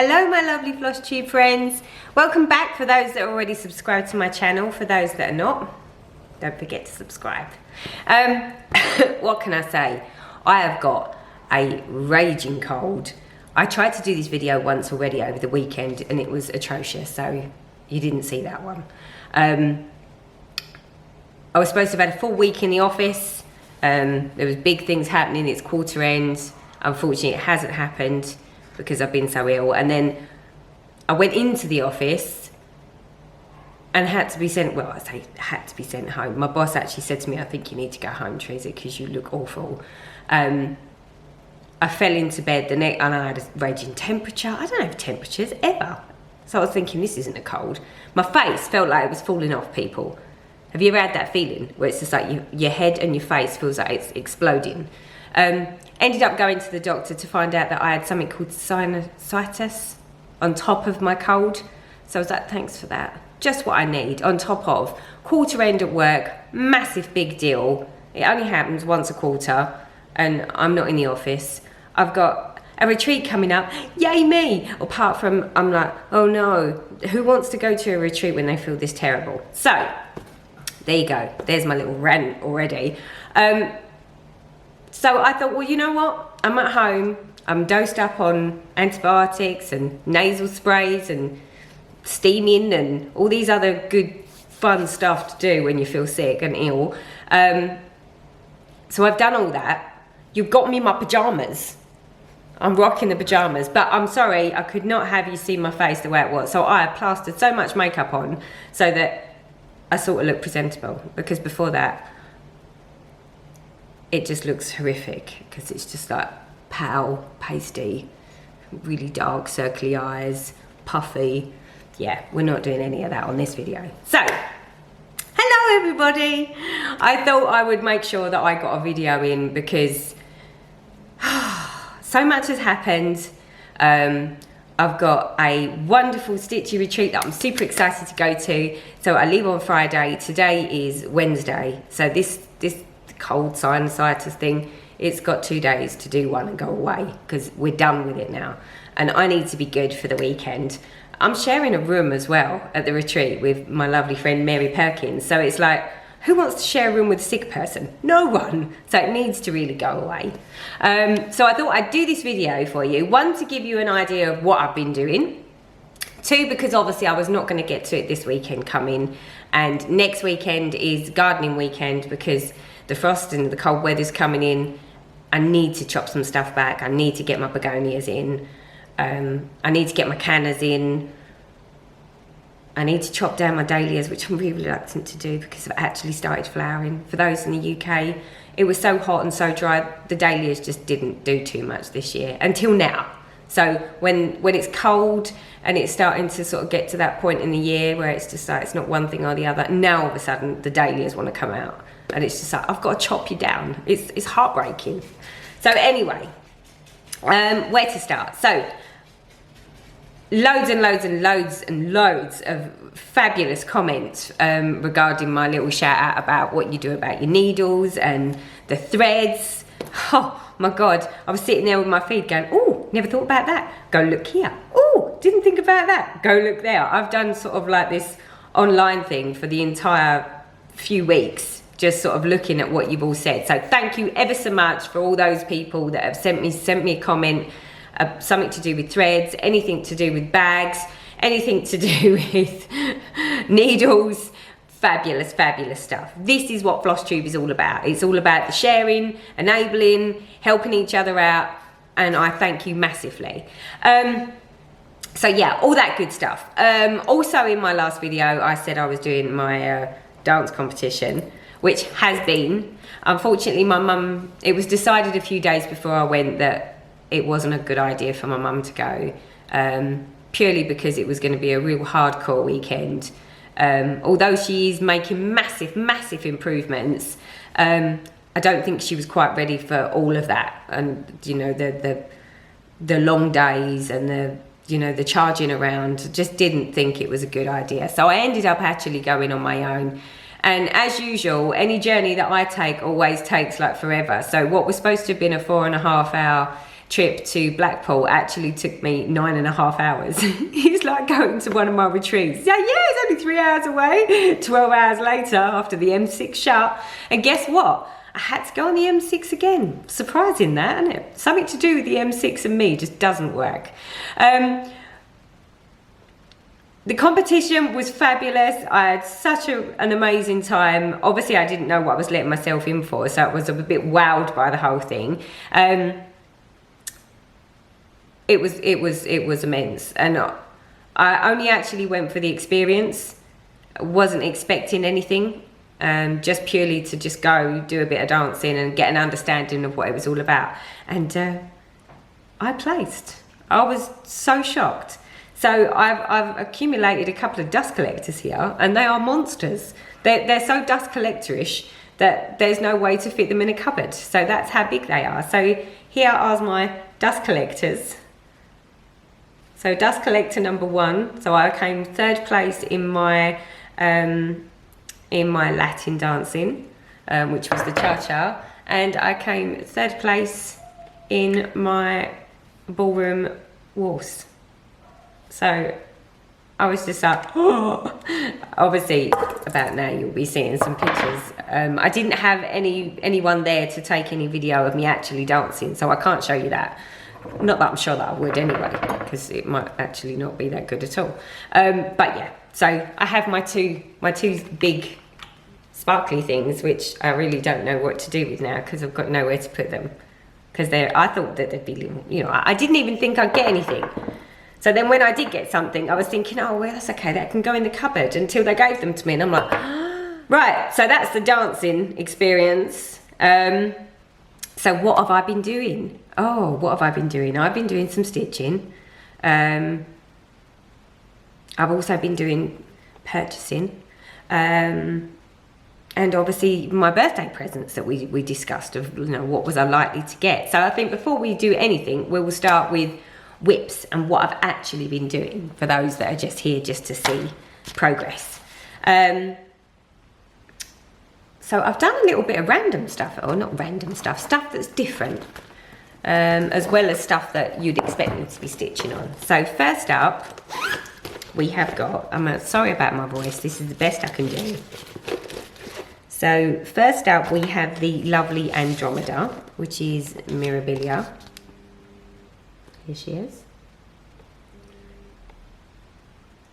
Hello my lovely Flosstube friends. Welcome back for those that are already subscribed to my channel. For those that are not, don't forget to subscribe. What can I say? I have got a raging cold. I tried to do this video once already over the weekend and it was atrocious, so you didn't see that one. I was supposed to have had a full week in the office. There was big things happening, it's quarter end. Unfortunately it hasn't happened because I've been so ill, and then I went into the office and had to be sent, well, I say had to be sent home. My boss actually said to me, I think you need to go home, Teresa, because you look awful. I fell into bed the next, and I had a raging temperature. I don't have temperatures ever. So I was thinking, this isn't a cold. My face felt like it was falling off, people. Have you ever had that feeling where it's just like your head and your face feels like it's exploding? Ended up going to the doctor to find out that I had something called sinusitis on top of my cold. So I was like, thanks for that. Just what I need on top of quarter end at work, massive big deal. It only happens once a quarter and I'm not in the office. I've got a retreat coming up, yay me. Apart from, I'm like, oh no, who wants to go to a retreat when they feel this terrible? So, there you go. There's my little rant already. So I thought, well, you know what? I'm at home. I'm dosed up on antibiotics and nasal sprays and steaming and all these other good, fun stuff to do when you feel sick and ill. So I've done all that. You've got me in my pajamas. I'm rocking the pajamas, but I'm sorry, I could not have you see my face the way it was. So I plastered so much makeup on so that I sort of look presentable, because before that, it just looks horrific because it's just like pale, pasty, really dark, circly eyes, puffy. Yeah, we're not doing any of that on this video. So, hello everybody. I thought I would make sure that I got a video in because so much has happened. I've got a wonderful stitchy retreat that I'm super excited to go to. So I leave on Friday. Today is Wednesday. So this cold sinusitis thing, it's got 2 days to do one and go away because we're done with it now. And I need to be good for the weekend. I'm sharing a room as well at the retreat with my lovely friend Mary Perkins. So it's like, who wants to share a room with a sick person? No one. So it needs to really go away. So I thought I'd do this video for you. One, to give you an idea of what I've been doing. Two, because obviously I was not going to get to it this weekend coming. And next weekend is gardening weekend because the frost and the cold weather's coming in. I need to chop some stuff back. I need to get my begonias in. I need to get my cannas in. I need to chop down my dahlias, which I'm really reluctant to do because I've actually started flowering. For those in the UK, it was so hot and so dry, the dahlias just didn't do too much this year, until now. So when it's cold and it's starting to sort of get to that point in the year where it's just like, it's not one thing or the other, now all of a sudden the dahlias want to come out. And it's just like, I've got to chop you down. It's heartbreaking. So anyway, where to start? So, loads and loads and loads and loads of fabulous comments regarding my little shout out about what you do about your needles and the threads. Oh my God, I was sitting there with my feed going, oh, never thought about that. Go look here. Oh, didn't think about that. Go look there. I've done sort of like this online thing for the entire few weeks, just sort of looking at what you've all said. So thank you ever so much for all those people that have sent me a comment. Something to do with threads, anything to do with bags, anything to do with needles. Fabulous, fabulous stuff. This is what Flosstube is all about. It's all about the sharing, enabling, helping each other out, and I thank you massively. So yeah, all that good stuff. Also in my last video, I said I was doing my dance competition, which has been. Unfortunately, my mum, it was decided a few days before I went that it wasn't a good idea for my mum to go, purely because it was going to be a real hardcore weekend. Although she is making massive, massive improvements, I don't think she was quite ready for all of that. And, you know, the long days and the charging around, just didn't think it was a good idea. So I ended up actually going on my own. And as usual, any journey that I take always takes like forever. So what was supposed to have been a 4.5 hour trip to Blackpool actually took me 9.5 hours. It's like going to one of my retreats. Yeah, it's only 3 hours away. 12 hours later, after the M6 shut. And guess what? I had to go on the M6 again. Surprising that, isn't it? Something to do with the M6 and me just doesn't work. The competition was fabulous. I had such an amazing time. Obviously, I didn't know what I was letting myself in for, so I was a bit wowed by the whole thing. It was immense, and I only actually went for the experience. I wasn't expecting anything, just purely to just go do a bit of dancing and get an understanding of what it was all about. And I placed. I was so shocked. So I've accumulated a couple of dust collectors here, and they are monsters. They're so dust collectorish that there's no way to fit them in a cupboard. So that's how big they are. So here are my dust collectors. So dust collector number 1. So I came 3rd place in my Latin dancing, which was the cha-cha, and I came 3rd place in my ballroom waltz. So I was just like, oh. Obviously about now you'll be seeing some pictures. I didn't have anyone there to take any video of me actually dancing, so I can't show you that. Not that I'm sure that I would anyway, because it might actually not be that good at all. But yeah, so I have my two big sparkly things, which I really don't know what to do with now because I've got nowhere to put them. Because I thought that they'd be, you know, I didn't even think I'd get anything. So then when I did get something, I was thinking, oh, well, that's okay, that can go in the cupboard, until they gave them to me. And I'm like, right, so that's the dancing experience. So what have I been doing? Oh, what have I been doing? I've been doing some stitching. I've also been doing purchasing. And obviously my birthday presents that we discussed of, you know, what was I likely to get. So I think before we do anything, we will start with whips and what I've actually been doing for those that are just here just to see progress. So I've done a little bit of random stuff, or not random stuff that's different, as well as stuff that you'd expect me to be stitching on. So first up, we have got, I'm sorry about my voice, this is the best I can do. So first up we have the lovely Andromeda, which is Mirabillia. Here she is.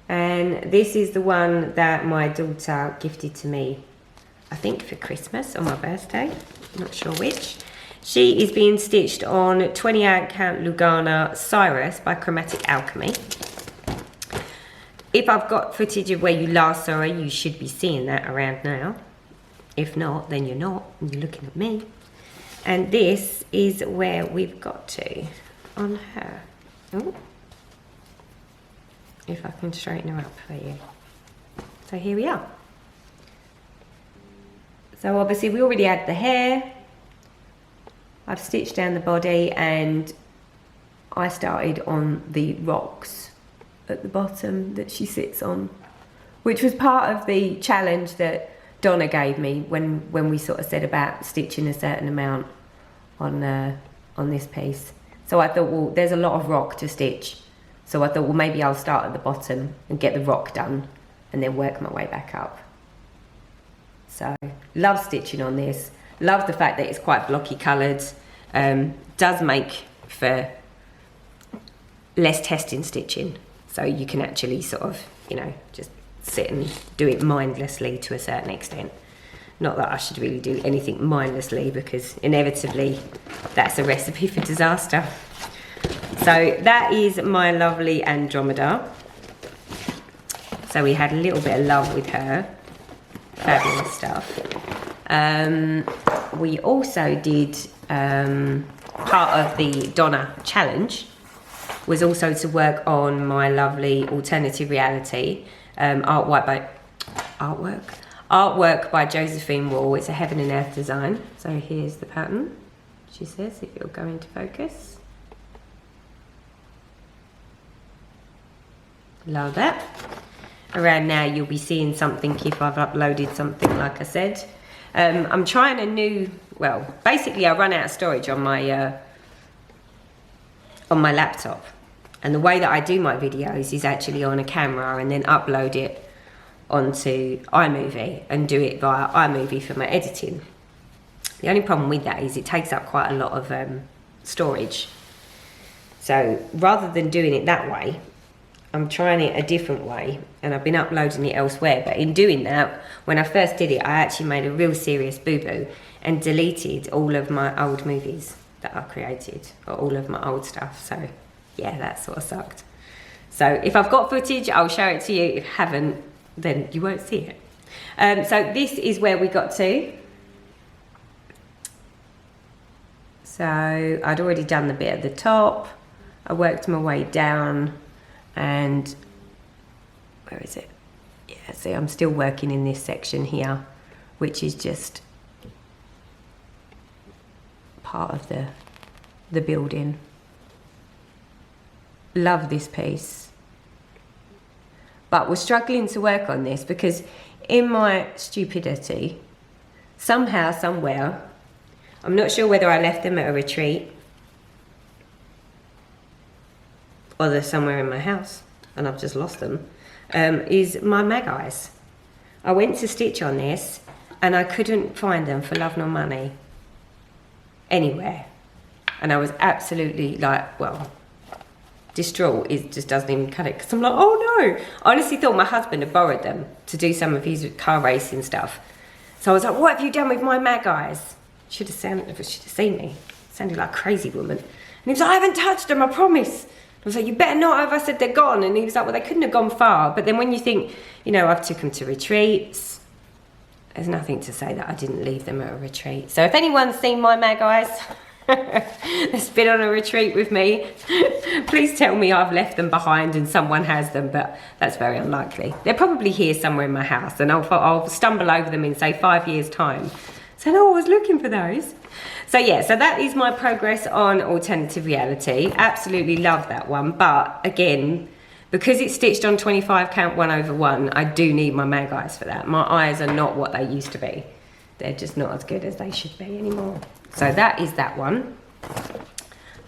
And this is the one that my daughter gifted to me, I think for Christmas or my birthday, not sure which. She is being stitched on 28 count Lugana Cyrus by Chromatic Alchemy. If I've got footage of where you last saw her, you should be seeing that around now. If not, then you're not, and you're looking at me. And this is where we've got to on her. Ooh. If I can straighten her up for you. So here we are. So obviously we already had the hair. I've stitched down the body, and I started on the rocks at the bottom that she sits on, which was part of the challenge that Donna gave me when we sort of said about stitching a certain amount on this piece. So I thought, well, there's a lot of rock to stitch. So I thought, well, maybe I'll start at the bottom and get the rock done and then work my way back up. So love stitching on this. Love the fact that it's quite blocky coloured. Does make for less testing stitching. So you can actually sort of, you know, just sit and do it mindlessly to a certain extent. Not that I should really do anything mindlessly, because inevitably that's a recipe for disaster. So that is my lovely Andromeda. So we had a little bit of love with her. Fabulous stuff. We also did part of the Donna challenge was also to work on my lovely alternative reality artwork by Josephine Wall. It's a heaven and earth design. So here's the pattern, she says, if it'll go into focus. Love that. Around now you'll be seeing something if I've uploaded something, like I said. I'm trying a new, well, basically I run out of storage on my on my laptop. And the way that I do my videos is actually on a camera and then upload it onto iMovie and do it via iMovie for my editing. The only problem with that is it takes up quite a lot of storage. So rather than doing it that way, I'm trying it a different way, and I've been uploading it elsewhere. But in doing that, when I first did it, I actually made a real serious boo-boo and deleted all of my old movies that I created, or all of my old stuff. So yeah, that sort of sucked. So if I've got footage, I'll show it to you. If I haven't, then you won't see it. So this is where we got to. So I'd already done the bit at the top. I worked my way down, and where is it? Yeah, see, I'm still working in this section here, which is just part of the building. Love this piece. But we're struggling to work on this because in my stupidity, somehow, somewhere, I'm not sure whether I left them at a retreat or they're somewhere in my house and I've just lost them, is my mag eyes. I went to stitch on this and I couldn't find them for love nor money anywhere. And I was absolutely like, well, distraught. It just doesn't even cut it because I'm like, oh no. I honestly thought my husband had borrowed them to do some of his car racing stuff. So I was like, what have you done with my mag eyes? Should have seen me. Sounded like a crazy woman. And he was like, I haven't touched them, I promise. I was like, you better not have. I said, they're gone. And he was like, well, they couldn't have gone far. But then when you think, you know, I've took them to retreats, there's nothing to say that I didn't leave them at a retreat. So if anyone's seen my mag eyes, that's been on a retreat with me, please tell me I've left them behind and someone has them, but that's very unlikely. They're probably here somewhere in my house, and I'll stumble over them in, say, 5 years' time. So no, I was looking for those. So yeah, so that is my progress on alternative reality. Absolutely love that one, but again, because it's stitched on 25 count 1/1, I do need my mag eyes for that. My eyes are not what they used to be. They're just not as good as they should be anymore. So that is that one.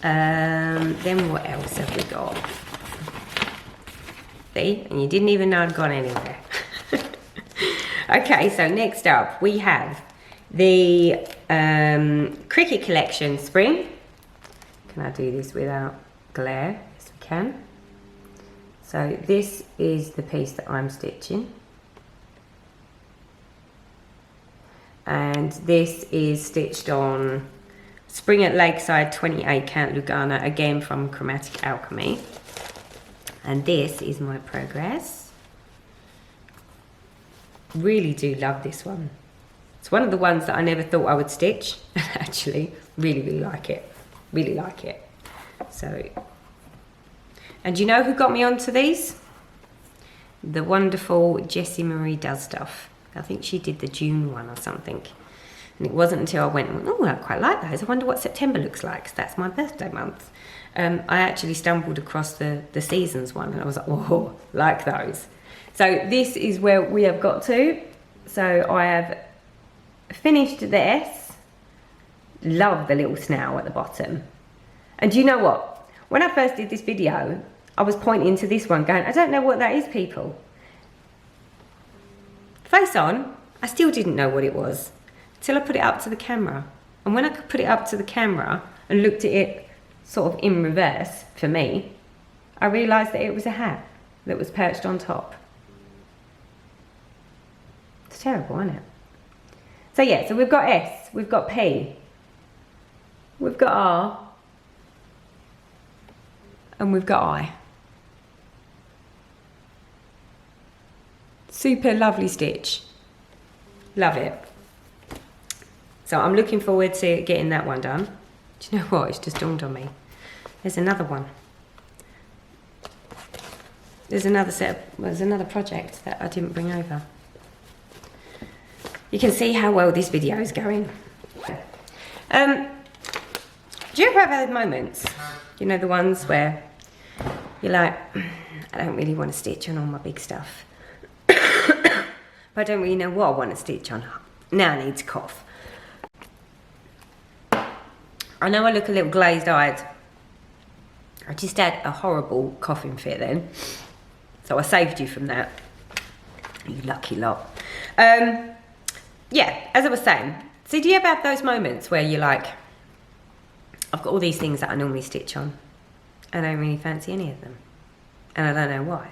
Then what else have we got? See, and you didn't even know I'd gone anywhere. Okay, so next up we have the Critic Collection Spring. Can I do this without glare? Yes, we can. So this is the piece that I'm stitching. And this is stitched on Spring at Lakeside 28 count Lugana, again from Chromatic Alchemy. And this is my progress. Really do love this one. It's one of the ones that I never thought I would stitch. Actually, really like it. Really like it. So, and do you know who got me onto these? The wonderful Jessie Marie Does Stuff. I think she did the June one or something. And it wasn't until I went, oh, I quite like those. I wonder what September looks like, 'cause that's my birthday month. I actually stumbled across the Seasons one, and I was like, oh, like those. So this is where we have got to. So I have finished this. Love the little snail at the bottom. And do you know what? When I first did this video, I was pointing to this one going, I don't know what that is, people. Face on, I still didn't know what it was till I put it up to the camera. And when I could put it up to the camera and looked at it sort of in reverse for me, I realised that it was a hat that was perched on top. It's terrible, isn't it? So yeah, so we've got S, we've got P, we've got R, and we've got I. Super lovely stitch. Love it. So I'm looking forward to getting that one done. Do you know what? It's just dawned on me. There's another one. There's another project that I didn't bring over. You can see how well this video is going. Do you ever have those moments? You know, the ones where you're like, I don't really want to stitch on all my big stuff. But I don't really know what I want to stitch on. Now I need to cough. I know I look a little glazed-eyed. I just had a horrible coughing fit then. So I saved you from that. You lucky lot. Yeah, as I was saying, so do you ever have those moments where you're like, I've got all these things that I normally stitch on, and I don't really fancy any of them, and I don't know why.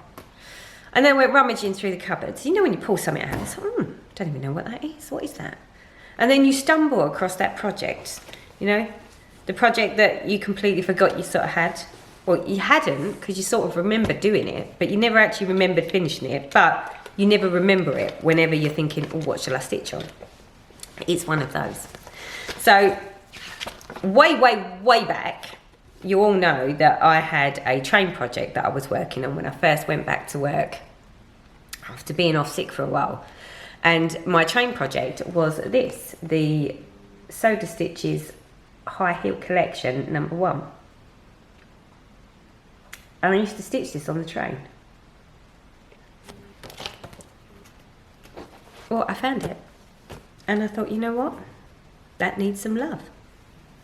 And then we're rummaging through the cupboards. You know when you pull something out, it's like, don't even know what that is. What is that? And then you stumble across that project, you know, the project that you completely forgot you sort of had. Well, you hadn't, because you sort of remembered doing it, but you never actually remembered finishing it, but you never remember it whenever you're thinking, oh, what shall I stitch on? It's one of those. So, way back, you all know that I had a train project that I was working on when I first went back to work after being off sick for a while. And my train project was this, the Soda Stitches High Heel Collection #1. And I used to stitch this on the train. Well, I found it. And I thought, you know what? That needs some love.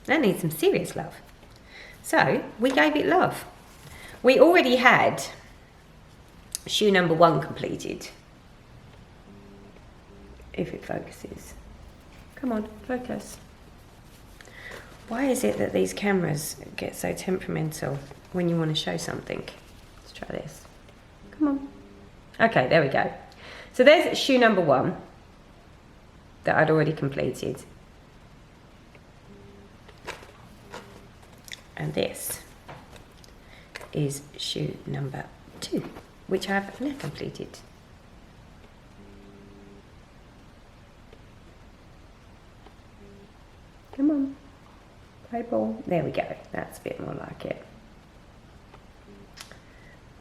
That needs some serious love. So, we gave it love. We already had shoe #1 completed. If it focuses. Come on, focus. Why is it that these cameras get so temperamental when you want to show something? Let's try this. Come on. Okay, there we go. So there's shoe #1 that I'd already completed. And this is shoe #2, which I've now completed. Come on, play ball. There we go, that's a bit more like it.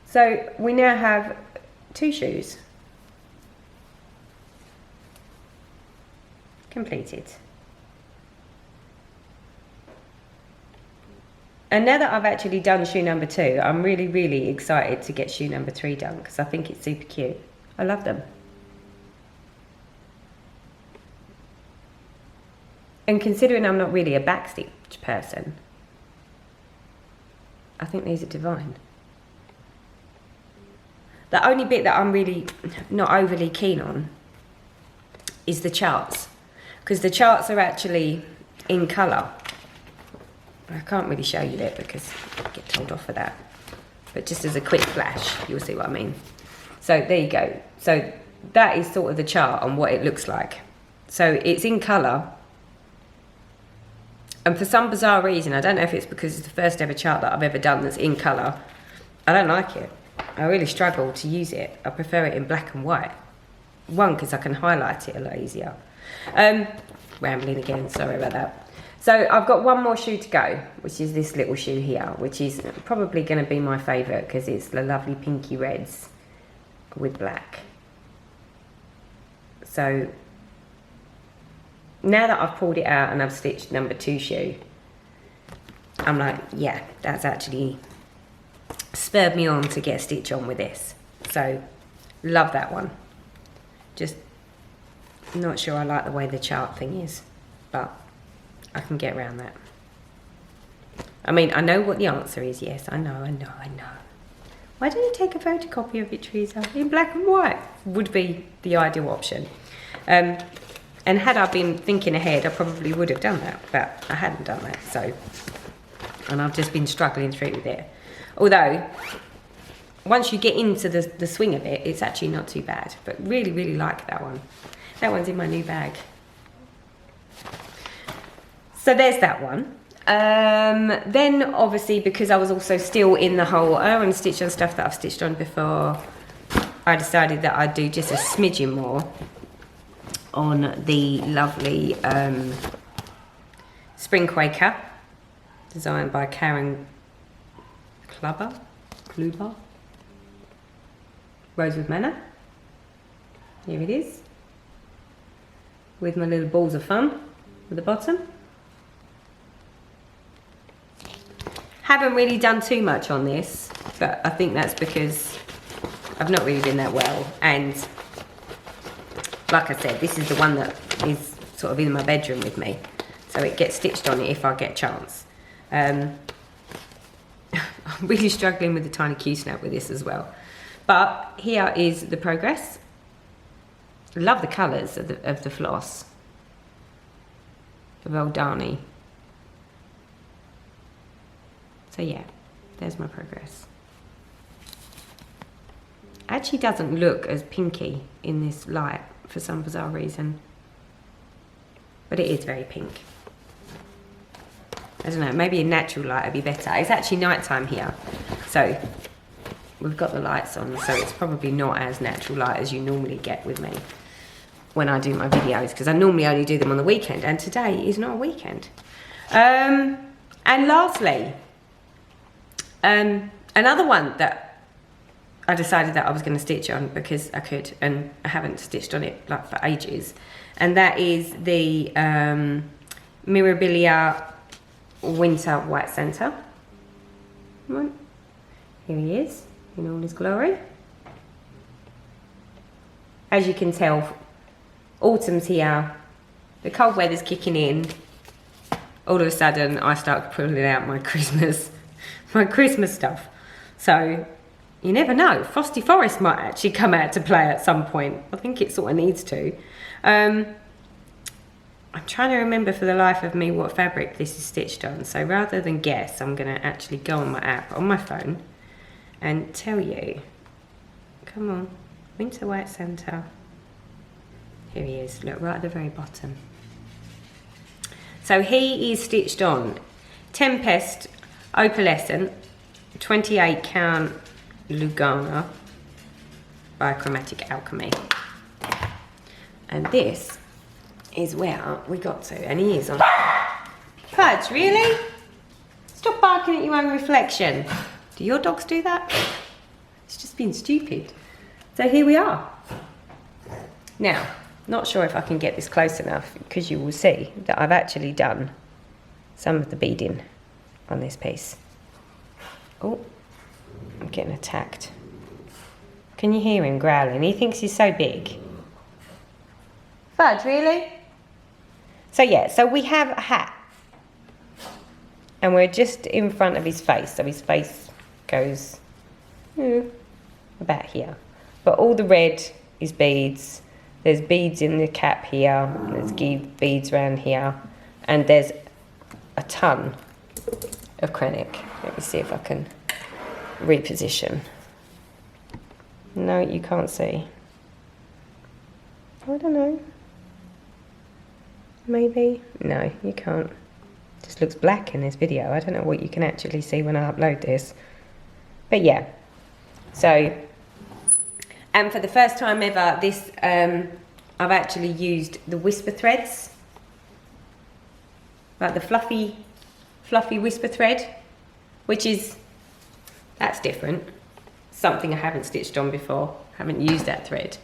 So we now have 2 shoes completed. And now that I've actually done shoe #2, I'm really excited to get shoe #3 done, because I think it's super cute. I love them. And considering I'm not really a backstitch person, I think these are divine. The only bit that I'm really not overly keen on is the charts, because the charts are actually in colour. I can't really show you that because I get told off for that, but just as a quick flash, you'll see what I mean. So there you go. So that is sort of the chart on what it looks like. So it's in colour, and for some bizarre reason, I don't know if it's because it's the first ever chart that I've ever done that's in colour, I don't like it. I really struggle to use it. I prefer it in black and white. One, because I can highlight it a lot easier. Rambling again, sorry about that. So I've got one more shoe to go, which is this little shoe here, which is probably going to be my favourite because it's the lovely pinky reds with black. So now that I've pulled it out and I've stitched #2 shoe, I'm like, yeah, that's actually spurred me on to get a stitch on with this. So love that one. Just not sure I like the way the chart thing is, but I can get around that. I mean, I know what the answer is. Yes, I know. Why don't you take a photocopy of it, Teresa? In black and white would be the ideal option. And had I been thinking ahead, I probably would have done that, but I hadn't done that, so. And I've just been struggling through with it. Although, once you get into the swing of it, it's actually not too bad, but really like that one. That one's in my new bag. So there's that one. Then obviously, because I was also still in the whole, I want to stitch on stuff that I've stitched on before, I decided that I'd do just a smidgen more on the lovely Springquake, designed by Karen Kluber, Rosewood Manor. Here it is, with my little balls of fun at the bottom. Haven't really done too much on this, but I think that's because I've not really been that well, and like I said, this is the one that is sort of in my bedroom with me, so it gets stitched on it if I get a chance. I'm really struggling with the tiny Q snap with this as well. But here is the progress. Love the colours of the floss. Of old Darnie. So yeah, there's my progress. Actually doesn't look as pinky in this light for some bizarre reason. But it is very pink. I don't know, maybe in natural light would be better. It's actually nighttime here. So we've got the lights on, so it's probably not as natural light as you normally get with me when I do my videos, because I normally only do them on the weekend, and today is not a weekend. And lastly, another one that I decided that I was going to stitch on because I could, and I haven't stitched on it like for ages, and that is the Mirabillia Winter White Centre. Come on, here he is in all his glory. As you can tell, autumn's here, the cold weather's kicking in. All of a sudden I start pulling out my Christmas stuff. So you never know, Frosty Forest might actually come out to play at some point. I think it sort of needs to. I'm trying to remember for the life of me what fabric this is stitched on. So rather than guess, I'm going to actually go on my app on my phone and tell you. Come on, Winter White Centre. Here he is, look, right at the very bottom. So he is stitched on Tempest Opalescent 28 count Lugana by Chromatic Alchemy. And this is where we got to, and he is on. Pudge, really? Stop barking at your own reflection. Do your dogs do that? It's just being stupid. So here we are. Now, not sure if I can get this close enough, because you will see that I've actually done some of the beading on this piece. Oh, I'm getting attacked. Can you hear him growling? He thinks he's so big. Fudge, really? So yeah, so we have a hat. And we're just in front of his face, so his face goes about here. But all the red is beads. There's beads in the cap here, there's beads around here, and there's a ton of Critic. Let me see if I can reposition. No, you can't see. I don't know. Maybe? No, you can't. It just looks black in this video. I don't know what you can actually see when I upload this. But yeah, so... And for the first time ever, this I've actually used the whisper threads, like the fluffy whisper thread, which is, that's different. Something I haven't stitched on before, haven't used that thread.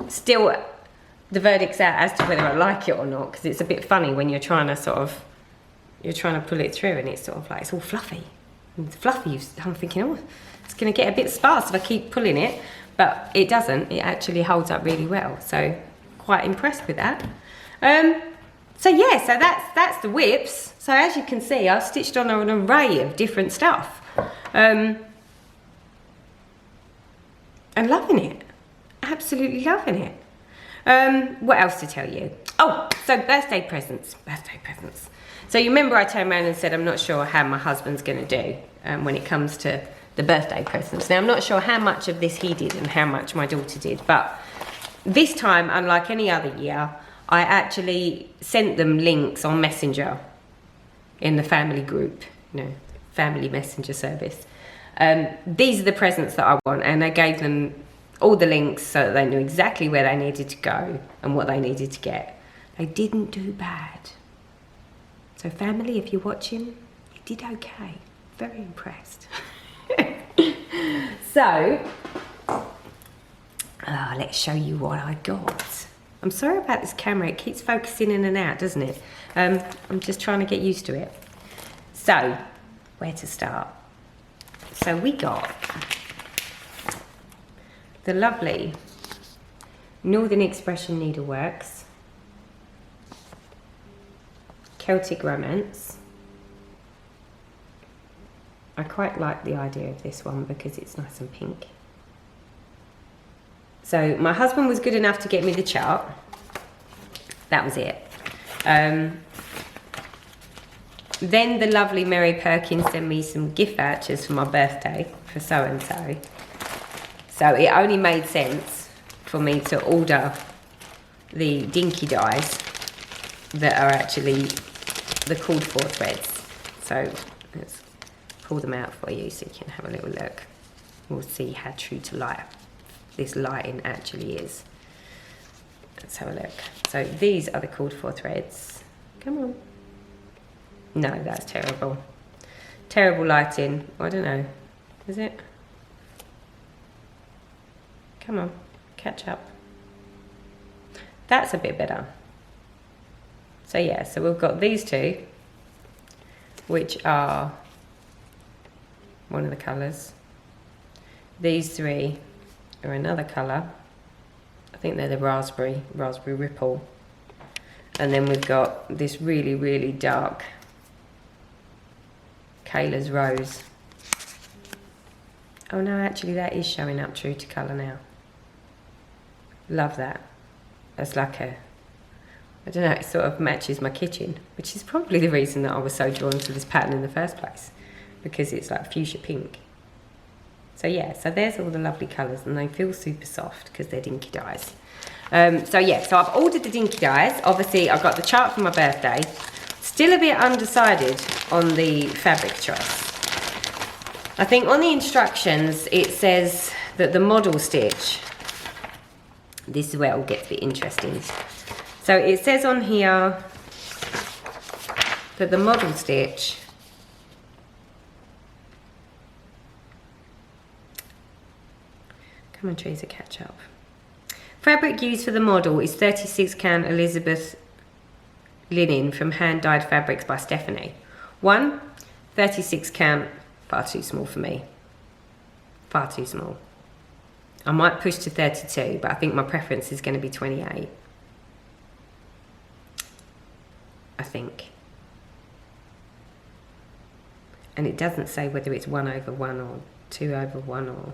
Still, the verdict's out as to whether I like it or not, because it's a bit funny when you're trying to pull it through, and it's sort of like, it's all fluffy. And it's fluffy, I'm thinking, oh, it's going to get a bit sparse if I keep pulling it, but it doesn't. It actually holds up really well, so quite impressed with that. So yeah, so that's the whips. So as you can see, I've stitched on an array of different stuff, and loving it, absolutely loving it. What else to tell you? Oh, so birthday presents. So you remember I turned around and said I'm not sure how my husband's going to do when it comes to the birthday presents. Now I'm not sure how much of this he did and how much my daughter did, but this time, unlike any other year, I actually sent them links on Messenger in the family group, you know, family messenger service. These are the presents that I want, and I gave them all the links so that they knew exactly where they needed to go and what they needed to get. They didn't do bad. So family, if you're watching, you did okay. Very impressed. So, let's show you what I got. I'm sorry about this camera, it keeps focusing in and out, doesn't it? I'm just trying to get used to it. So, where to start? So we got the lovely Northern Expression Needleworks Celtic Romance I quite like the idea of this one because it's nice and pink. So my husband was good enough to get me the chart. That was it. Then the lovely Mary Perkins sent me some gift vouchers for my birthday for so-and-so. So it only made sense for me to order the dinky dies that are actually the called for threads. So let's pull them out for you so you can have a little look. We'll see how true to life this lighting actually is. Let's have a look. So these are the called for threads. Come on. No, that's terrible. Terrible lighting. I don't know. Is it? Come on, catch up. That's a bit better. So yeah, so we've got these two, which are one of the colours. These three are another colour. I think they're the raspberry ripple. And then we've got this really, really dark Kayla's Rose. Oh no, actually that is showing up true to colour now. Love that. That's like a, I don't know, it sort of matches my kitchen, which is probably the reason that I was so drawn to this pattern in the first place, because it's like fuchsia pink. So yeah, so there's all the lovely colours, and they feel super soft because they're dinky dyes. So yeah, so I've ordered the dinky dyes. Obviously I got the chart for my birthday. Still a bit undecided on the fabric choice. I think on the instructions it says that the model stitch, this is where it all gets a bit interesting. So it says on here that the model stitch come on Teresa, catch up. Fabric used for the model is 36 count Elizabeth linen from Hand Dyed Fabrics by Stephanie. 36 count, far too small for me. Far too small. I might push to 32, but I think my preference is going to be 28. I think. And it doesn't say whether it's 1/1 or 2/1 or...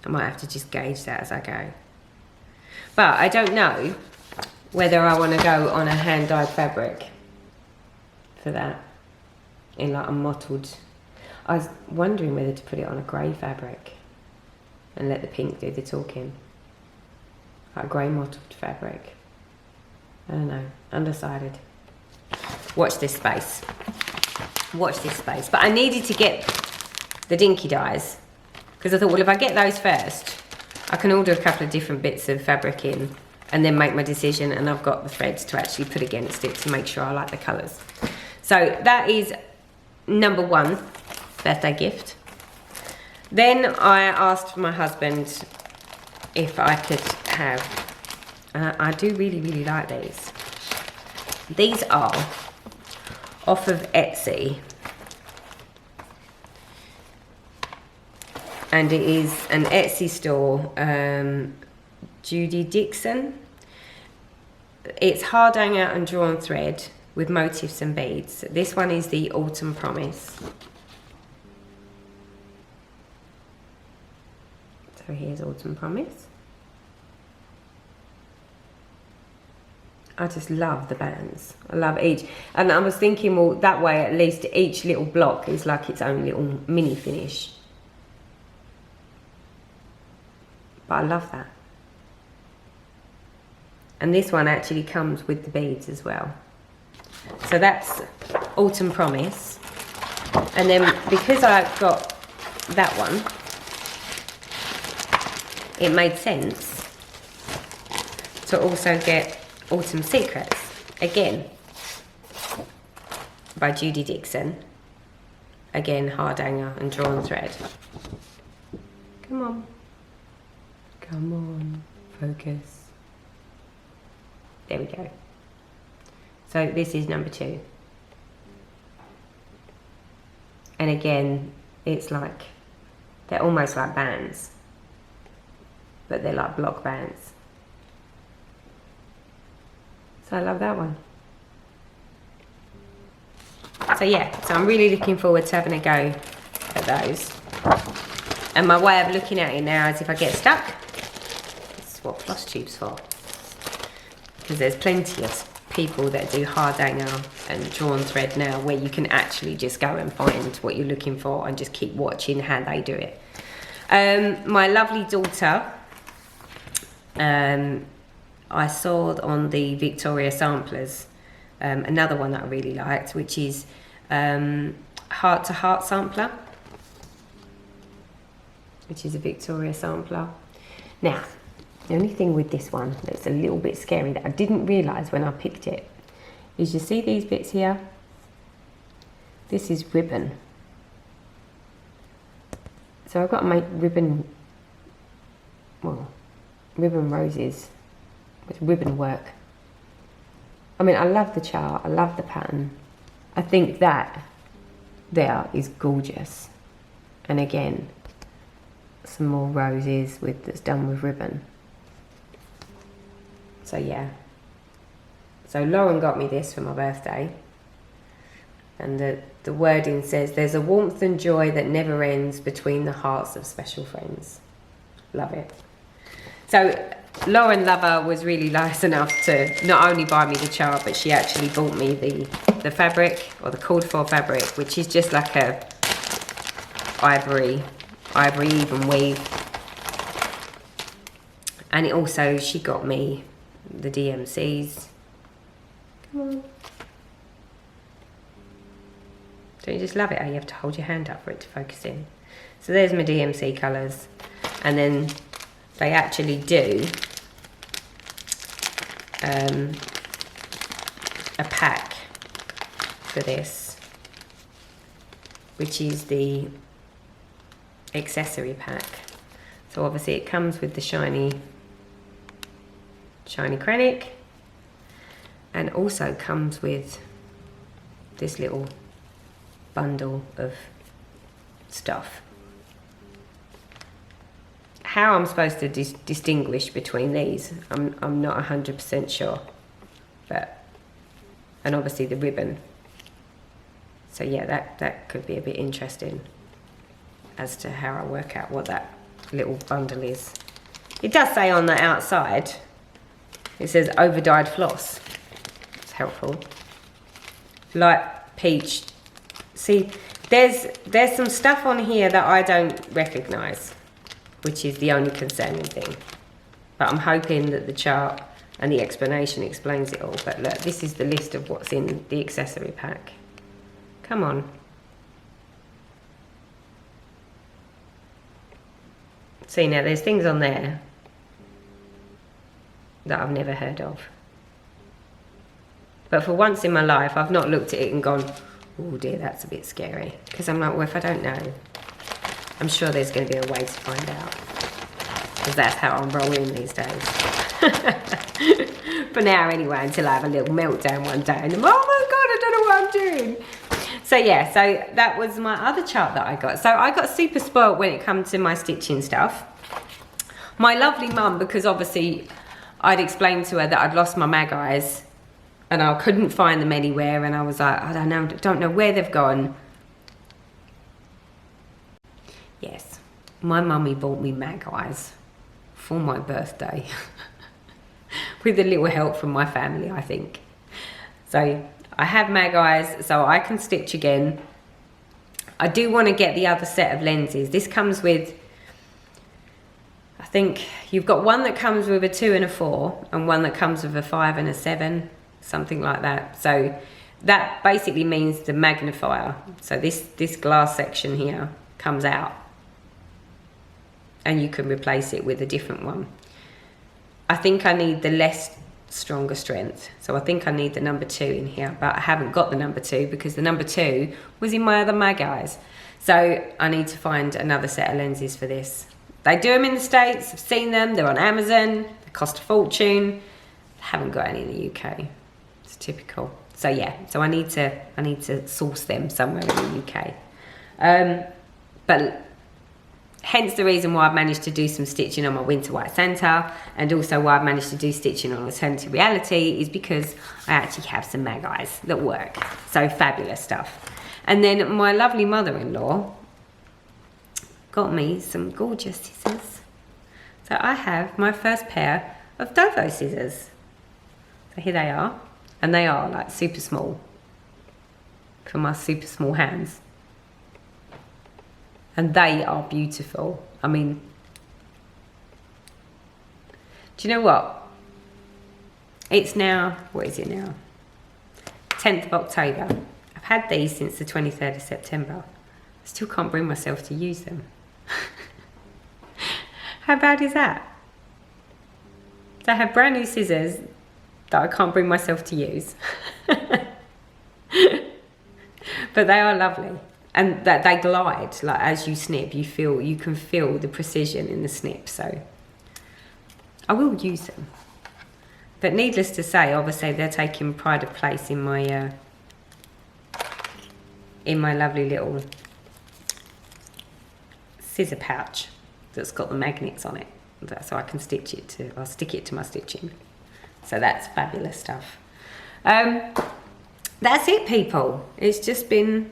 I might have to just gauge that as I go. But I don't know whether I want to go on a hand dyed fabric for that, in like a mottled. I was wondering whether to put it on a grey fabric and let the pink do the talking. Like a grey mottled fabric. I don't know, undecided. Watch this space. Watch this space. But I needed to get the dinky dyes because I thought, well, if I get those first, I can order a couple of different bits of fabric in and then make my decision, and I've got the threads to actually put against it to make sure I like the colours. So that is number one birthday gift. Then I asked my husband if I could have, I do really, really like these. These are off of Etsy. And it is an Etsy store, Judy Dixon. It's hard hang out and drawn thread with motifs and beads. This one is the Autumn Promise. So here's Autumn Promise. I just love the bands. I love each. And I was thinking, well, that way at least each little block is like its own little mini finish. But I love that. And this one actually comes with the beads as well. So that's Autumn Promise. And then because I got that one, it made sense to also get Autumn Secrets, again, by Judy Dixon. Again, hard hanger and drawn thread. Come on. Come on, focus. There we go. So this is number 2. And again, it's like, they're almost like bands, but they're like block bands. So I love that one. So yeah, so I'm really looking forward to having a go at those. And my way of looking at it now is if I get stuck, this is what Flosstube's for. Because there's plenty of people that do hard hanger and drawn thread now where you can actually just go and find what you're looking for and just keep watching how they do it. My lovely daughter, I saw on the Victoria Samplers another one that I really liked, which is Heart to Heart Sampler, which is a Victoria sampler. Now, the only thing with this one that's a little bit scary that I didn't realise when I picked it is, you see these bits here? This is ribbon. So I've got to make ribbon, well, ribbon roses with ribbon work. I mean, I love the chart, I love the pattern. I think that there is gorgeous. And again, some more roses that's done with ribbon. So yeah. So Lauren got me this for my birthday. And the wording says, there's a warmth and joy that never ends between the hearts of special friends. Love it. So Lauren Lover was really nice enough to not only buy me the chart, but she actually bought me the fabric, or the called for fabric, which is just like a ivory even weave. And it also, she got me the DMCs. Come on. Don't you just love it how you have to hold your hand up for it to focus in? So there's my DMC colours. And then they actually do a pack for this, which is the accessory pack. So obviously it comes with the shiny Critic, and also comes with this little bundle of stuff. How I'm supposed to distinguish between these, I'm not 100% sure, but, and obviously the ribbon. So yeah, that could be a bit interesting as to how I work out what that little bundle is. It does say on the outside, it says over-dyed floss. It's helpful. Light peach. See, there's some stuff on here that I don't recognise, which is the only concerning thing. But I'm hoping that the chart and the explanation explains it all. But look, this is the list of what's in the accessory pack. Come on. See, now there's things on there that I've never heard of. But for once in my life, I've not looked at it and gone, oh dear, that's a bit scary. Because I'm like, well, if I don't know, I'm sure there's going to be a way to find out. Because that's how I'm rolling these days. For now, anyway, until I have a little meltdown one day and I'm, oh my God, I don't know what I'm doing. So yeah, so that was my other chart that I got. So I got super spoilt when it comes to my stitching stuff. My lovely mum, because obviously I'd explained to her that I'd lost my mag eyes and I couldn't find them anywhere, and I was like, I don't know where they've gone. Yes, my mummy bought me mag eyes for my birthday. With a little help from my family, I think. So I have mag eyes, so I can stitch again. I do want to get the other set of lenses. This comes with, I think you've got one that comes with a 2 and a 4, and one that comes with a 5 and a 7, something like that. So that basically means the magnifier. So this glass section here comes out, and you can replace it with a different one. I think I need the less stronger strength, so I think I need the number 2 in here, but I haven't got the number 2 because the number 2 was in my other mag eyes. So I need to find another set of lenses for this. They do them in the States, I've seen them, they're on Amazon, they cost a fortune. I haven't got any in the UK. It's typical. So yeah, so I need to source them somewhere in the UK. But hence the reason why I've managed to do some stitching on my Winter White Santa, and also why I've managed to do stitching on Alternative Reality is because I actually have some mag eyes that work. So fabulous stuff. And then my lovely mother-in-law got me some gorgeous scissors. So I have my first pair of Dovo scissors. So here they are, and they are like super small for my super small hands. And they are beautiful. I mean, do you know what? It's now, what is it now? 10th of October. I've had these since the 23rd of September. I still can't bring myself to use them. How bad is that? So I have brand new scissors that I can't bring myself to use. But they are lovely. And that they glide, like as you snip, you can feel the precision in the snip. So I will use them. But needless to say, obviously they're taking pride of place in my lovely little scissor pouch that's got the magnets on it. So I can stitch it to, I'll stick it to my stitching. So that's fabulous stuff. That's it, people. It's just been,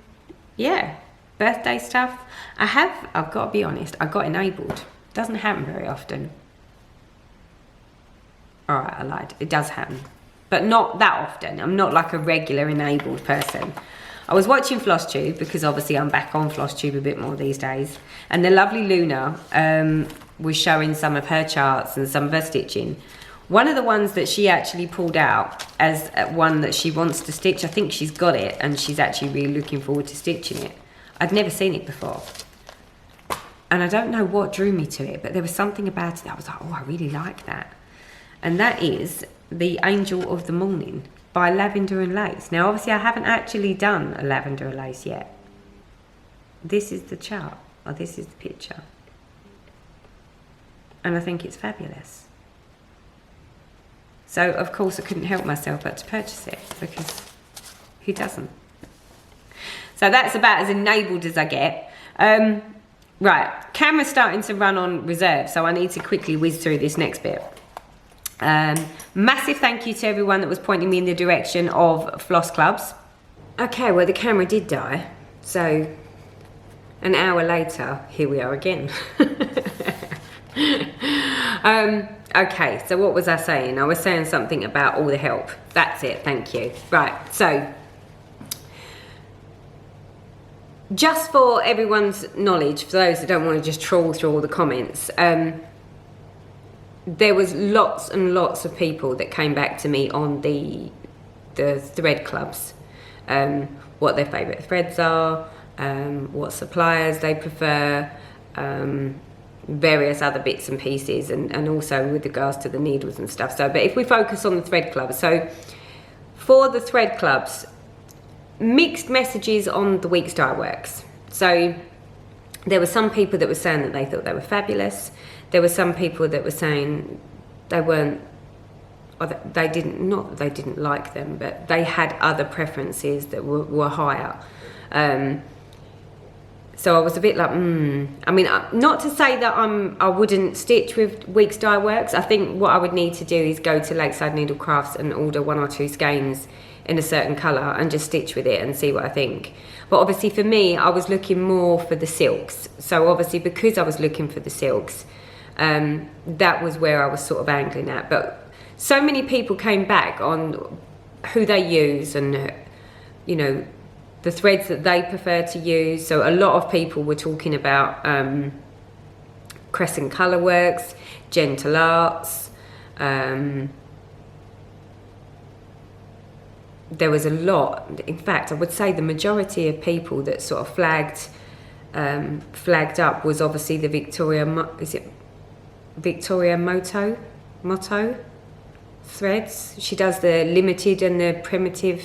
yeah, birthday stuff. I've got to be honest, I got enabled. Doesn't happen very often. All right, I lied. It does happen, but not that often. I'm not like a regular enabled person. I was watching Flosstube because obviously I'm back on Flosstube a bit more these days. And the lovely Luna was showing some of her charts and some of her stitching. One of the ones that she actually pulled out as one that she wants to stitch, I think she's got it and she's actually really looking forward to stitching it. I'd never seen it before. And I don't know what drew me to it, but there was something about it that I was like, oh, I really like that. And that is The Angel of the Morning by Lavender and Lace. Now, obviously, I haven't actually done a Lavender and Lace yet. This is the chart, or this is the picture. And I think it's fabulous. So, of course, I couldn't help myself but to purchase it, because who doesn't? So that's about as enabled as I get. Right, camera's starting to run on reserve, so I need to quickly whiz through this next bit. Massive thank you to everyone that was pointing me in the direction of floss clubs. Okay, well, the camera did die, so an hour later, here we are again. Okay, so what was I saying? I was saying something about all the help. That's it, thank you. Right, so just for everyone's knowledge, for those that don't want to just trawl through all the comments, there was lots and lots of people that came back to me on the thread clubs, what their favourite threads are, what suppliers they prefer, various other bits and pieces, and also with regards to the needles and stuff. So, but if we focus on the thread clubs, so for the thread clubs, mixed messages on the week's dye works. So there were some people that were saying that they thought they were fabulous. There were some people that were saying they weren't, or they didn't, not that they didn't like them, but they had other preferences that were higher. So I was a bit like, I mean, not to say that I wouldn't stitch with Weeks Dye Works. I think what I would need to do is go to Lakeside Needle Crafts and order 1 or 2 skeins in a certain colour and just stitch with it and see what I think. But obviously for me, I was looking more for the silks. So obviously because I was looking for the silks, that was where I was sort of angling at. But so many people came back on who they use and, you know, the threads that they prefer to use. So a lot of people were talking about Crescent Colour Works, Gentle Arts. There was a lot. In fact, I would say the majority of people that sort of flagged up was obviously the Victoria Motto threads. She does the limited and the primitive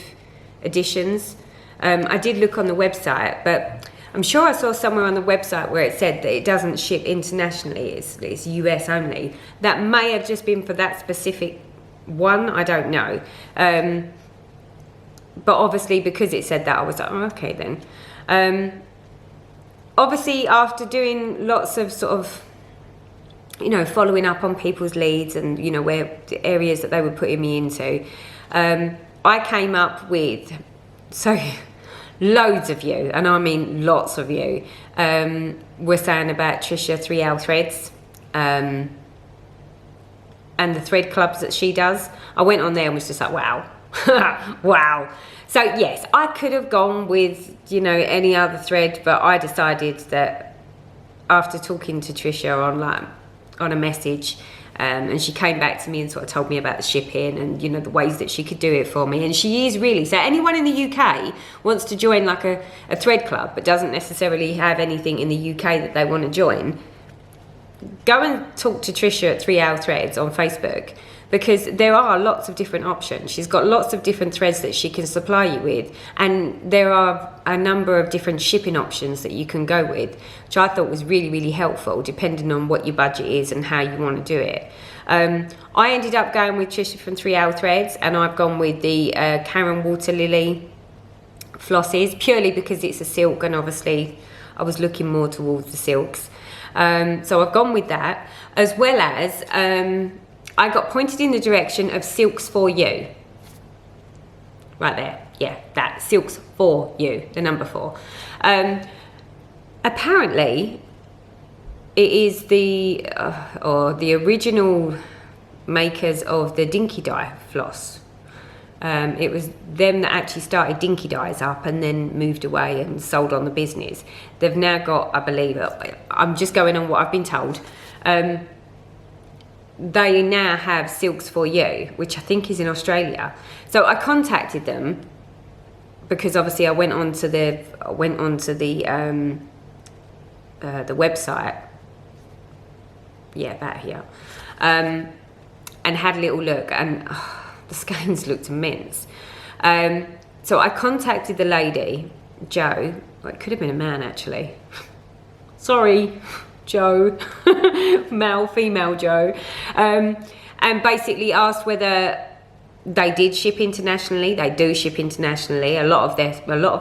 editions. I did look on the website, but I'm sure I saw somewhere on the website where it said that it doesn't ship internationally, it's US only. That may have just been for that specific one, I don't know. But obviously because it said that, I was like, oh, okay then. obviously after doing lots of sort of, you know, following up on people's leads and, you know, where the areas that they were putting me into, I came up with, so loads of you, and I mean lots of you, were saying about Trisha 3L threads, and the thread clubs that she does. I went on there and was just like, wow. Wow. So yes, I could have gone with, you know, any other thread, but I decided that after talking to Trisha on a message, and she came back to me and sort of told me about the shipping and, you know, the ways that she could do it for me. And she is really, so anyone in the UK wants to join like a thread club but doesn't necessarily have anything in the UK that they want to join, go and talk to Trisha at 3L Threads on Facebook, because there are lots of different options. She's got lots of different threads that she can supply you with, and there are a number of different shipping options that you can go with, which I thought was really, really helpful depending on what your budget is and how you want to do it. I ended up going with Trisha from 3L Threads, and I've gone with the Karen Water Lily flosses, purely because it's a silk, and obviously I was looking more towards the silks. So I've gone with that, as well as I got pointed in the direction of Silks for You. Right there, yeah, that, Silks for You, the number 4. Apparently, it is the original makers of the Dinky Dye floss. It was them that actually started Dinky Dyes up and then moved away and sold on the business. They've now got, I believe, I'm just going on what I've been told, they now have Silks for You, which I think is in Australia. So I contacted them because obviously I went onto the website, yeah, about here, and had a little look, and the skeins looked immense. So I contacted the lady, Joe. Well, it could have been a man actually. Sorry, Joe, male, female Joe, and basically asked whether they did ship internationally. They do ship internationally. A lot of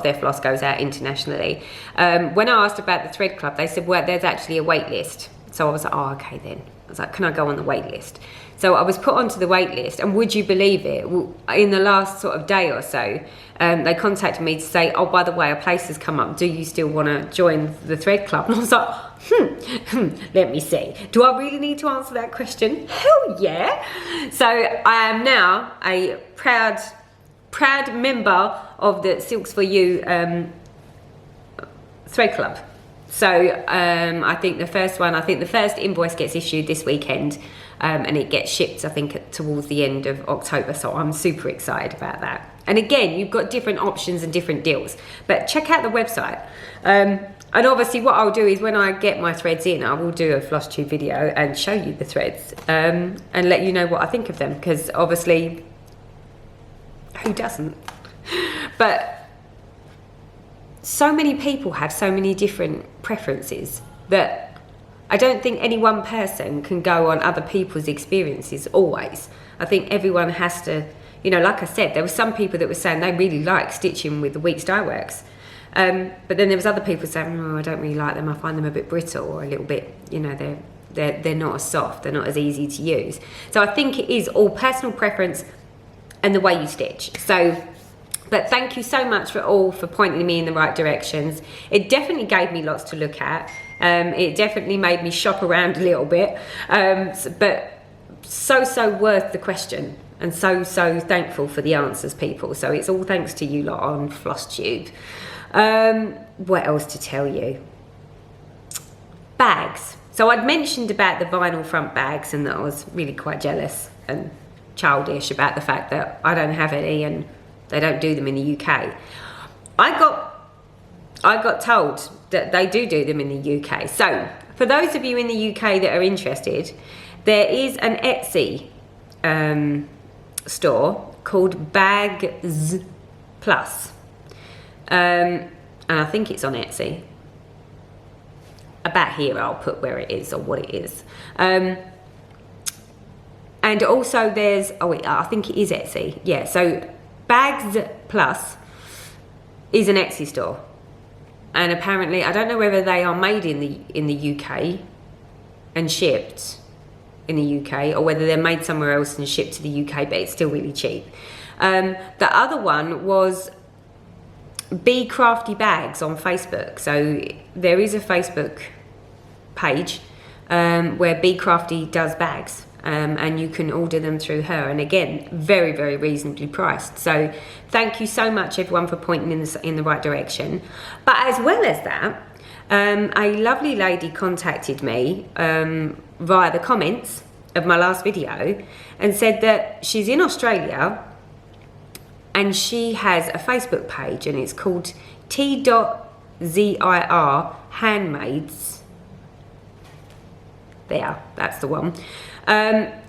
their floss goes out internationally. When I asked about the thread club, they said, well, there's actually a wait list. So I was like, oh, okay then. I was like, can I go on the wait list? So I was put onto the wait list, and would you believe it? In the last sort of day or so, they contacted me to say, oh, by the way, a place has come up. Do you still want to join the thread club? And I was like, let me see. Do I really need to answer that question? Hell yeah. So I am now a proud member of the Silks for You thread club. So I think the first invoice gets issued this weekend, and it gets shipped, I think, towards the end of October. So I'm super excited about that. And again, you've got different options and different deals, but check out the website. And obviously what I'll do is when I get my threads in, I will do a Flosstube video and show you the threads, and let you know what I think of them, because obviously, who doesn't? But so many people have so many different preferences that I don't think any one person can go on other people's experiences always. I think everyone has to, you know, like I said, there were some people that were saying they really like stitching with the Weeks Dye Works. But then there was other people saying, oh, I don't really like them. I find them a bit brittle, or a little bit, you know, they're not as soft. They're not as easy to use. So I think it is all personal preference and the way you stitch. So, but thank you so much for pointing me in the right directions. It definitely gave me lots to look at. It definitely made me shop around a little bit. But so worth the question, and so thankful for the answers, people. So it's all thanks to you lot on Flosstube. What else to tell you? Bags. So I'd mentioned about the vinyl front bags, and that I was really quite jealous and childish about the fact that I don't have any and they don't do them in the UK. I got told that they do them in the UK. So for those of you in the UK that are interested, there is an Etsy store called Bags Plus. And I think it's on Etsy. About here, I'll put where it is or what it is. And also there's, I think it is Etsy. Yeah, so Bags Plus is an Etsy store. and apparently, I don't know whether they are made in the UK and shipped in the UK, or whether they're made somewhere else and shipped to the UK, but it's still really cheap. The other one was Be Crafty Bags on Facebook. So there is a Facebook page where Be Crafty does bags, and you can order them through her, and again, very, very reasonably priced. So thank you so much everyone for pointing in the right direction. But as well as that, a lovely lady contacted me via the comments of my last video and said that she's in Australia and she has a Facebook page, and it's called T.Zir Handmaids. There, that's the one.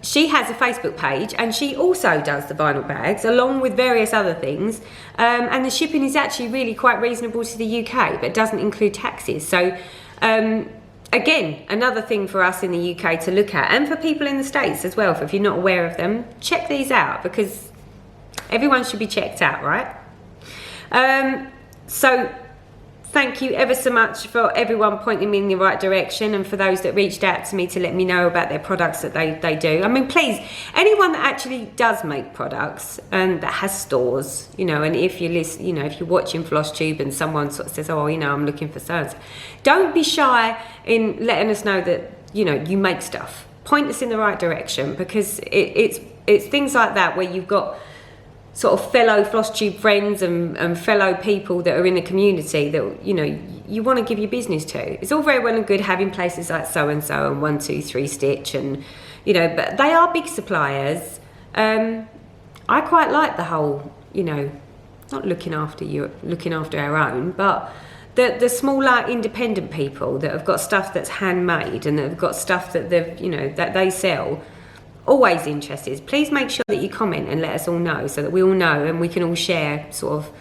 She has a Facebook page, and she also does the vinyl bags along with various other things, and the shipping is actually really quite reasonable to the UK, but doesn't include taxes. So again, another thing for us in the UK to look at, and for people in the States as well, if you're not aware of them, check these out, because everyone should be checked out, right? So thank you ever so much for everyone pointing me in the right direction, and for those that reached out to me to let me know about their products that they do. I mean, please, anyone that actually does make products and that has stores, you know, and if you listen, you know, if you're watching Flosstube and someone sort of says, oh, you know, I'm looking for so-and-so, don't be shy in letting us know that, you know, you make stuff. Point us in the right direction, because it's things like that where you've got sort of fellow Flosstube friends and fellow people that are in the community that, you know, you want to give your business to. It's all very well and good having places like so-and-so and 123 Stitch, and, you know, but they are big suppliers. I quite like the whole, you know, not looking after our own, but the smaller independent people that have got stuff that's handmade and that have got stuff that they've, you know, that they sell. Always interested. Please make sure that you comment and let us all know, so that we all know and we can all share sort of,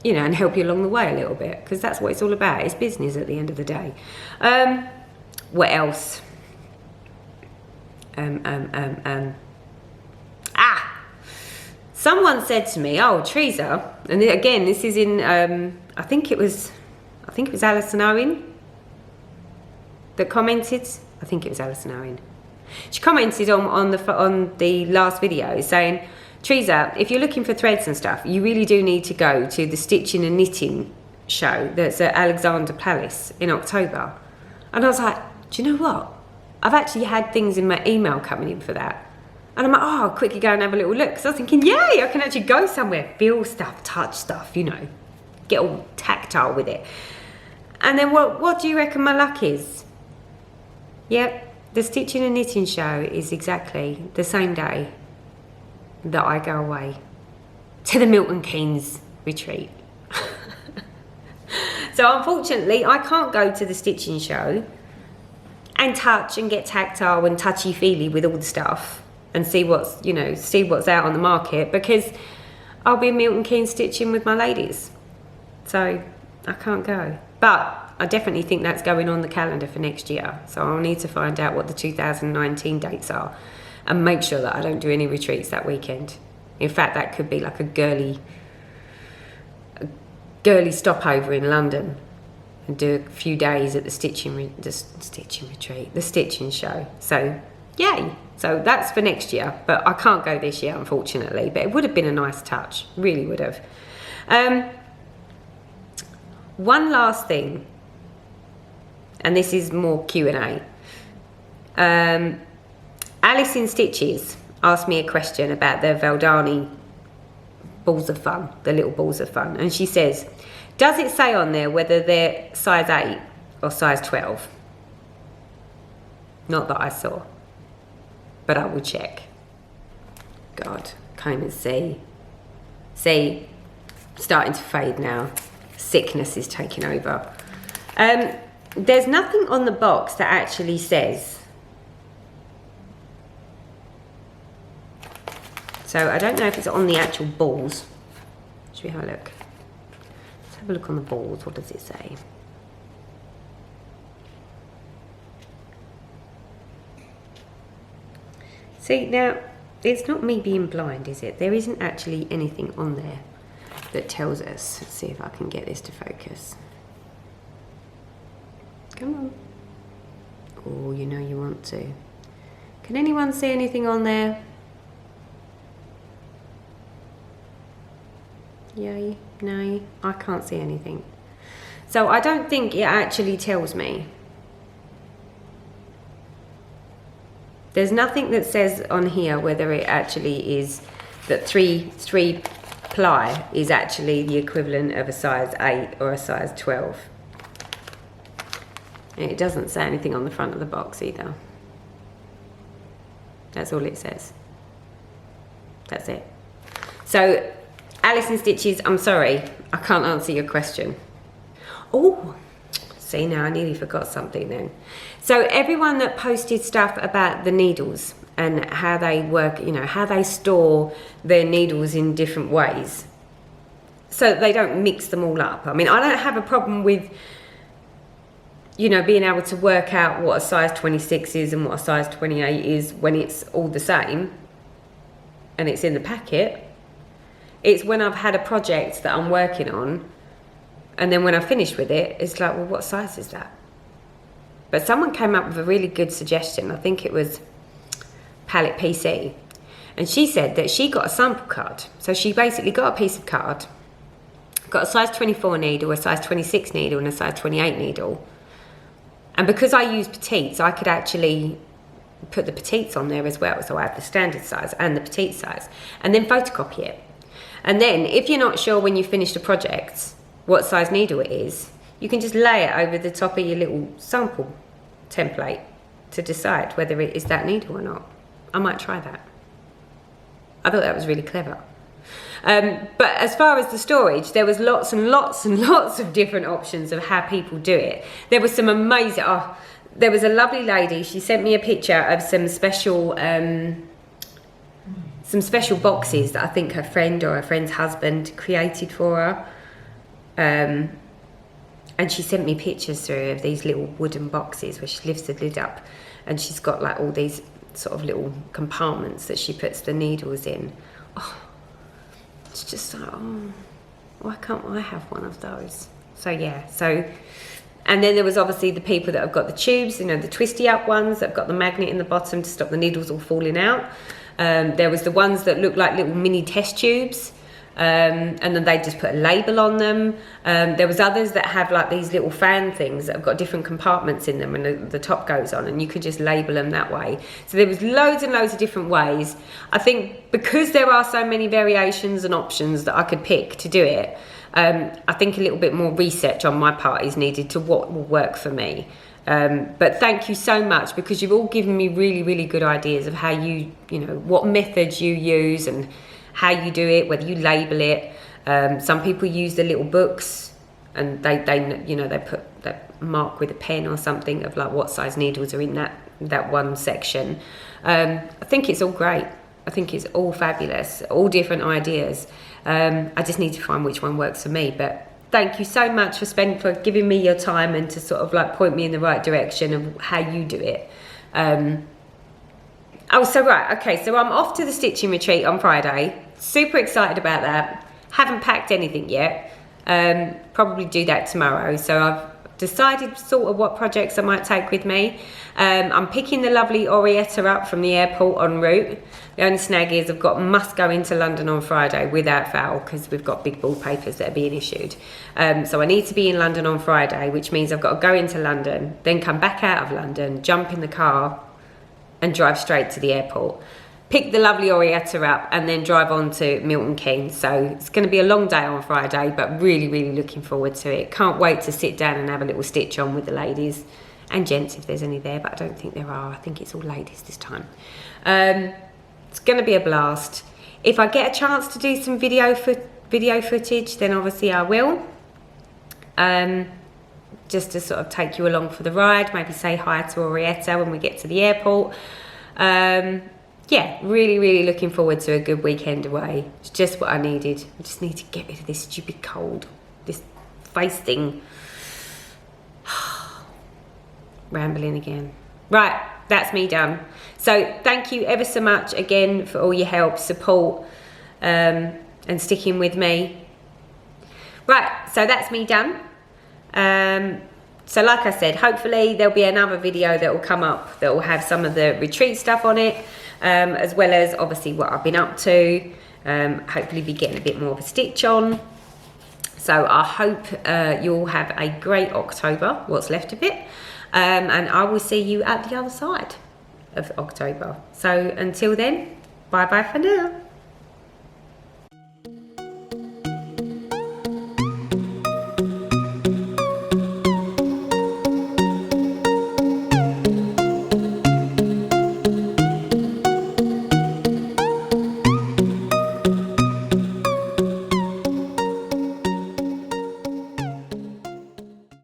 you know, and help you along the way a little bit, because that's what it's all about. It's business at the end of the day. What else? Someone said to me, oh, Teresa, and again, this is in, I think it was Alison Owen that commented. I think it was Alison Owen. She commented on the last video saying, Teresa, if you're looking for threads and stuff, you really do need to go to the Stitching and Knitting show that's at Alexandra Palace in October. And I was like, do you know what? I've actually had things in my email coming in for that. And I'm like, oh, I'll quickly go and have a little look. So I was thinking, yay, I can actually go somewhere, feel stuff, touch stuff, you know, get all tactile with it. And then what do you reckon my luck is? Yep, the Stitching and Knitting show is exactly the same day that I go away to the Milton Keynes retreat. So unfortunately, I can't go to the stitching show and touch and get tactile and touchy-feely with all the stuff and see what's, you know, see what's out on the market, because I'll be in Milton Keynes stitching with my ladies. So I can't go. But I definitely think that's going on the calendar for next year. So I'll need to find out what the 2019 dates are and make sure that I don't do any retreats that weekend. In fact, that could be like a girly stopover in London and do a few days at the stitching show. So yay. So that's for next year, but I can't go this year, unfortunately, but it would have been a nice touch, really would have. One last thing, and this is more Q&A. Alice in Stitches asked me a question about the Valdani balls of fun, the little balls of fun, and she says, does it say on there whether they're size 8 or size 12? Not that I saw, but I will check. God, can't even see. See, starting to fade now. Sickness is taking over. There's nothing on the box that actually says. So I don't know if it's on the actual balls. Should we have a look? Let's have a look on the balls. What does it say? See, now, it's not me being blind, is it? There isn't actually anything on there. that tells us. Let's see if I can get this to focus. Come on. Oh, you know you want to. Can anyone see anything on there? Yay, no, I can't see anything. So I don't think it actually tells me. There's nothing that says on here whether it actually is that three ply is actually the equivalent of a size 8 or a size 12. And it doesn't say anything on the front of the box either. That's all it says. That's it. So, Alice in Stitches, I'm sorry, I can't answer your question. Oh, see, now I nearly forgot something then. So everyone that posted stuff about the needles and how they work, you know, how they store their needles in different ways so that they don't mix them all up. I mean, I don't have a problem with, you know, being able to work out what a size 26 is and what a size 28 is when it's all the same and it's in the packet. It's when I've had a project that I'm working on and then when I finish with it, it's like, well, what size is that? But someone came up with a really good suggestion. I think it was Palette PC. And she said that she got a sample card. So she basically got a piece of card, got a size 24 needle, a size 26 needle, and a size 28 needle. And because I use petites, I could actually put the petites on there as well. So I have the standard size and the petite size, and then photocopy it. And then if you're not sure when you finish the project what size needle it is, you can just lay it over the top of your little sample template to decide whether it is that needle or not. I might try that. I thought that was really clever. But as far as the storage, there was lots and lots and lots of different options of how people do it. There was some amazing, there was a lovely lady, she sent me a picture of some special boxes that I think her friend or her friend's husband created for her. And she sent me pictures through of these little wooden boxes where she lifts the lid up and she's got like all these sort of little compartments that she puts the needles in. Oh, it's just like, oh, why can't I have one of those? So yeah, and then there was obviously the people that have got the tubes, you know, the twisty up ones that have got the magnet in the bottom to stop the needles all falling out. There was the ones that look like little mini test tubes. And then they just put a label on them. There was others that have like these little fan things that have got different compartments in them and the top goes on and you could just label them that way. So there was loads and loads of different ways. I think because there are so many variations and options that I could pick to do it, I think a little bit more research on my part is needed to what will work for me. But thank you so much because you've all given me really, really good ideas of how you know, what methods you use and how you do it, whether you label it. Some people use the little books and they you know, they put that mark with a pen or something of like what size needles are in that one section. I think it's all great. I think it's all fabulous, all different ideas. I just need to find which one works for me. But thank you so much for giving me your time and to sort of like point me in the right direction of how you do it. Oh, so right, okay, so I'm off to the stitching retreat on Friday. Super excited about that. Haven't packed anything yet. Probably do that tomorrow. So I've decided sort of what projects I might take with me. I'm picking the lovely Orietta up from the airport en route. The only snag is must go into London on Friday without fail because we've got big ball papers that are being issued. So I need to be in London on Friday, which means I've got to go into London, then come back out of London, jump in the car and drive straight to the airport. Pick the lovely Orietta up and then drive on to Milton Keynes. So it's going to be a long day on Friday, but really, really looking forward to it. Can't wait to sit down and have a little stitch on with the ladies and gents if there's any there, but I don't think there are. I think it's all ladies this time. It's going to be a blast. If I get a chance to do some video footage, then obviously I will. Just to sort of take you along for the ride, maybe say hi to Orietta when we get to the airport. Yeah, really, really looking forward to a good weekend away. It's just what I needed. I just need to get rid of this stupid cold, this face thing. Rambling again. Right, that's me done. So thank you ever so much again for all your help, support, and sticking with me. Right, so that's me done. So like I said, hopefully there'll be another video that will come up that will have some of the retreat stuff on it, as well as obviously what I've been up to. Hopefully be getting a bit more of a stitch on. So I hope you'll have a great October, what's left of it, and I will see you at the other side of October. So until then, bye bye for now.